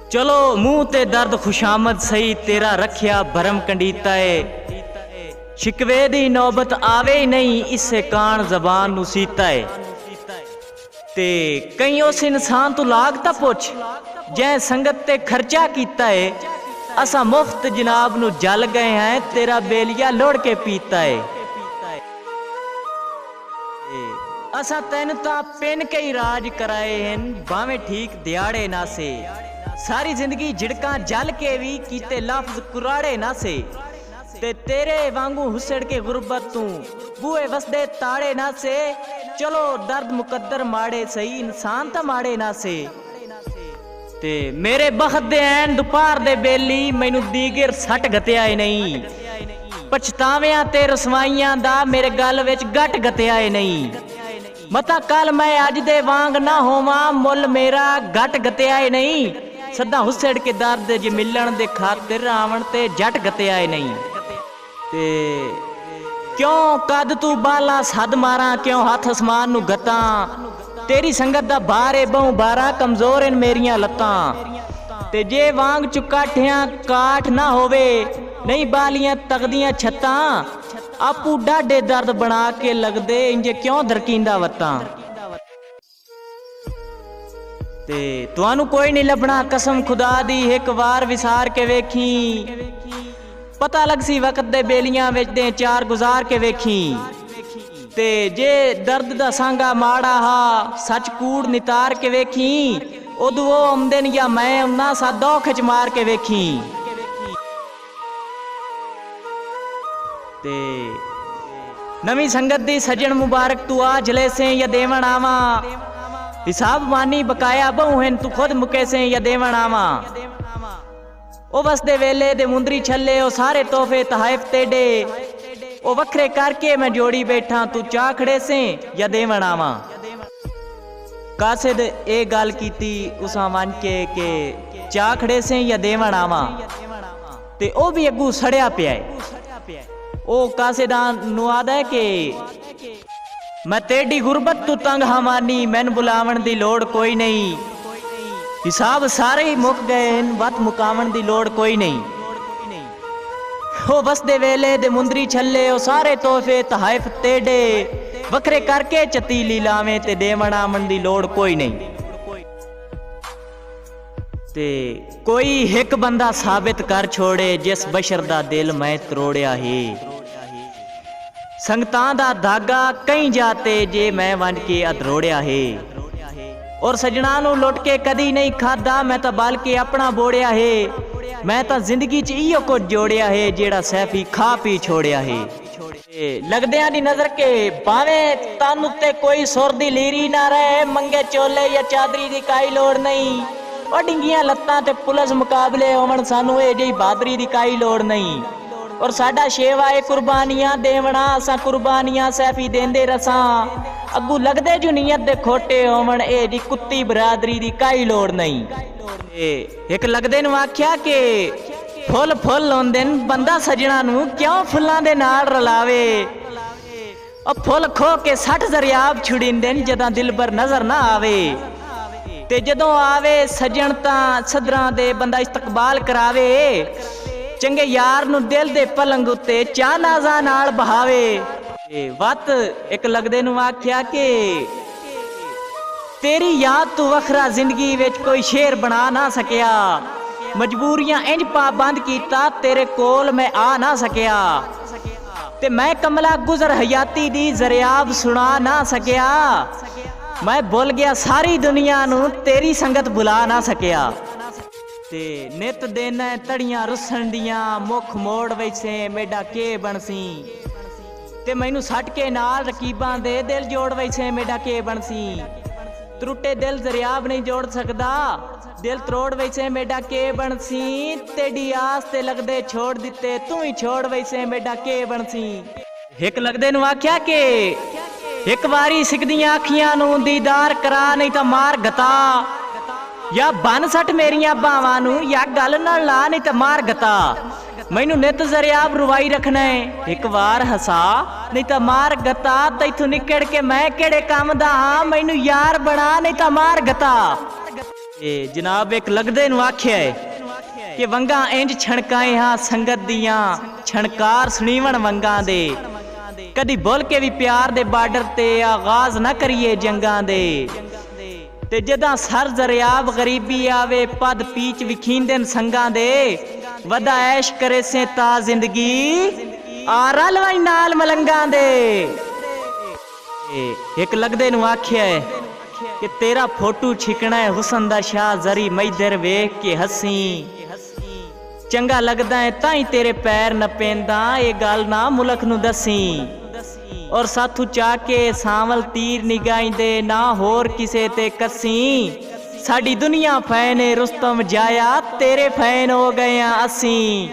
चलो मुंह ते दर्द खुशामद सही तेरा रखिया भरम कंडीता है। शिकवे दी नौबत आवे ही नहीं इससे कान जबान नू सीता है। ते कई उस इंसान तू लागता पुछ जै संगत ते खर्चा कीता है। असा मुफ्त जनाब नू जल गए हैं तेरा बेलिया लोड़ के पीता है। असा तेन ता पिन के ही राज कराए हैं भावें ठीक दिहाड़े ना से। सारी जिंदगी झिड़का जल के भी कीते लफ्ज कुराड़े ना से। ते तेरे वांगू हुसड़ के गुरबत तू बूए वसदे ताड़े ना से। चलो दर्द मुकद्दर माड़े सही इंसान ता माड़े ना से। ते मेरे बखत दे ऐन दुपहर दे बेली मैनू दीगर सट गतिया ही नहीं। पछतावियां ते रसवाइयां दा मेरे गल विच गट गतिया ही नहीं। मता कल मैं अज दे वांग ना होवां मुल मेरा गट गतिया ही नहीं। सदा हुसड़ के दर्द ज मिलन दे खातिर रावण ते जट गतिया ही नहीं। ते क्यों कद तू बाला सद मारा क्यों हाथ आसमान नू गता। तेरी संगत दा भार है बहु बारा कमजोर इन मेरियां लत्तां। ते जे वांग चुकाठियां काठ ना होवे नहीं बालियां तगदियां छत्तां। आपू डाडे दर्द बना के लगदे इंजे क्यों दरकींदा वत्तां। ते तुहानू कोई नहीं लभना कसम खुदा दी एक बार विसार के वेखी। पता लग सी वक्त दे बेलियां विच दे चार गुजार के वेखी। ते जे दर्द दा सांगा माड़ा हा सच कूड़ नितार के वेखी। उदू वो आमदन या मैं उन्ना सा दो खिच मार के वेखी। ते नवी संगत दी सजन मुबारक तू आ जले से या देवण आवा। हिसाब मानी बकाया बहु हैं तू खुद मुके से या देवण आवा। ओ बस दे वेले दे मुंदरी छले ओ सारे तोहफे तहाइफ तेडे। ओ वखरे करके मैं जोड़ी बैठा तू चाखड़े से या देवण आवा। कासिद ए गल कीती उसा मन के चाखड़े से या देवण आवा। ते ओ भी अगू सड़िया पिया है। ओ कासिदान नुआद है के मैं तेडी गुरबत तू तंग हमानी मैन बुलावन दी लोड़ कोई नहीं। हिसाब सारे ही मुक गए वत मुकावन दी लोड़ कोई नहीं। ओ बस दे वेले दे मुंदरी छले ओ सारे तोहफे तहाइफ तेडे। वखरे करके चतीली लावे ते देवण आवन दी लोड़ कोई नहीं। ते कोई एक बंदा साबित कर छोड़े जिस बशर दा दिल मैं त्रोड़िया है। संगतां दा धागा कई जाते जे मैं वन के अधरोड़िया है। और सजना नू लुट के कदी नहीं खादा मैं तो बाल के अपना बोड़िया है। मैं तो जिंदगी च इयो कुछ जोड़िया है जेड़ा सैफी खा पी छोड़िया है। लगदियां दी नजर के भावे तन उत्ते कोई सुर दी लीरी ना रहे मंगे चोले या चादरी दी काई लोड़ नहीं। और डिंगियां लत्तां ते पुलिस मुकाबले होवन सानू ए जी बहादरी दी काई लोड़ नहीं। और साडा शेवा है कुर्बानियां देवना असा कुर्बानियां सैफी देंदे रसां। अगू लगदे जो नियत दे खोटे होवन ए जी कुत्ती बरादरी दी काई लोड़ नहीं। एक लगदे नु आख्या के फुल फुल होंदे बंदा सजना नू क्यों फुल्लां दे नाल रलावे। और फुल खो के 60 दरियाब छुड़ींदे जदां दिल पर नजर ना आवे। ते जदों आवे सजन तां सदरां दे बंदा इस्तकबाल करावे। चंगे यार नू दिल दे पलंग उत्ते चा नाज़ा नाल बहावे। वत एक लगदे नू आख्या के तेरी याद तू वखरा जिंदगी विच कोई शेर बना ना सकिया। मजबूरियां इंज पाबंद कीता तेरे कोल मैं आ ना सकिया। ते मैं कमला गुजर हयाती दी जरियाब सुना ना सकिया। मैं भुल गया सारी दुनिया नू तेरी संगत बुला ना सकिया। ते नित देना तड़ियां रुसन दियां मुख मोड़ वैसे मेडा के बनसी। ते मैनू सट के नाल रकीबां दे दिल जोड़ वैसे मेडा के बनसी। त्रुटे दिल दरियाब नहीं जोड़ सकदा दिल त्रोड़ वैसे मेडा के बनसी। तेडी आस ते लगदे छोड़ दिते तू ही छोड़ वैसे मेडा के बनसी। एक लगदे नू आख्या के एक बारी सिकदियां अखियां नू दीदार करा नहीं तो मार गता। या बन सट मेरिया बावां नू या गल ना ला नहीं तो मार गता। मैनू नित जरियाब रुवाई रखना है एक बार हसा नहीं तो मार गता। तैथों निकड़ के मैं केड़े काम दा हां मैनू यार बना नहीं तो मार गता। ਤੇ ਜਨਾਬ ਇੱਕ ਲਗਦੇ ਨੂੰ ਆਖਿਆ ਹੈ ਕਿ ਵੰਗਾਂ ਇੰਜ ਛਣਕਾਏ ਹਾਂ ਸੰਗਤ ਦੀਆਂ ਛਣਕਾਰ ਸੁਣੀਵਣ ਵੰਗਾਂ ਦੇ ਕਦੀ ਭੁੱਲ ਕੇ ਵੀ ਪਿਆਰ ਦੇ ਬਾਰਡਰ ਤੇ ਆਗਾਜ਼ ਨਾ ਕਰੀਏ ਜੰਗਾਂ ਦੇ ਤੇ ਜਦਾਂ ਸਰ ਜ਼ਰਿਆਬ ਗਰੀਬੀ ਆਵੇ ਪਦ ਪੀਚ ਵਿਖੀਂਦੇ ਸੰਗਾਂ ਦੇ ਵਦਾ ਐਸ਼ ਕਰੇ ਸੇ ਤਾ ਜ਼ਿੰਦਗੀ ਆ ਰਲ ਵਈ ਨਾਲ ਮਲੰਗਾਂ ਦੇ ਇੱਕ ਲਗਦੇ ਨੂੰ ਆਖਿਆ ਹੈ ਕਿ ਤੇਰਾ ਫੋਟੋ ਛਿਕਣਾ ਹੈ ਹੁਸਨ ਦਾ ਸ਼ਾਹ ਜ਼ਰੀ ਮੈਦਰ ਵੇਖ ਕੇ ਹੱਸੀ ਚੰਗਾ ਲੱਗਦਾ ਹੈ ਤਾਂ ਹੀ ਤੇਰੇ ਪੈਰ न ਪੈਂਦਾ ਇਹ ਗੱਲ ਨਾ ਮੁਲਕ ਨੂੰ ਦਸੀ ਔਰ ਸਾਥੂ ਚਾ ਕੇ ਸਾਵਲ ਤੀਰ ਨਿਗਾਈਂਦੇ ਨਾ ਹੋਰ ਕਿਸੇ ਤੇ ਕੱਸੀ ਸਾਡੀ ਦੁਨੀਆ ਫੈਨ ਰੁਸਤਮ ਜਾਇਆ ਤੇਰੇ ਫੈਨ ਹੋ ਗਏ ਆ ਅਸੀਂ